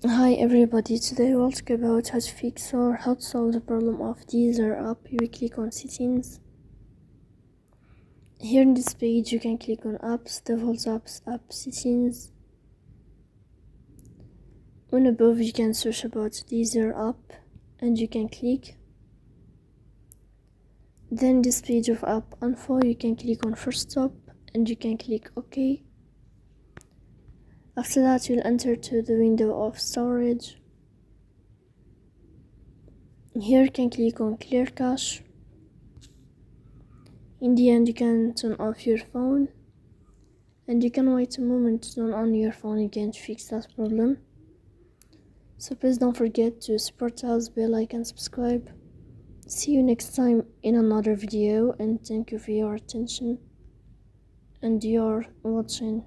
Hi everybody, today we'll talk about how to fix or how to solve the problem of Deezer app. You click on settings. Here in this page you can click on apps, default apps, app settings. On above you can search about Deezer app and you can click. Then this page of app info you can click on first stop and you can click OK. After that you'll enter to the window of storage. Here you can click on clear cache. In the end you can turn off your phone and you can wait a moment to turn on your phone again to fix that problem. So please don't forget to support us, bell icon, subscribe. See you next time in another video and thank you for your attention and your watching.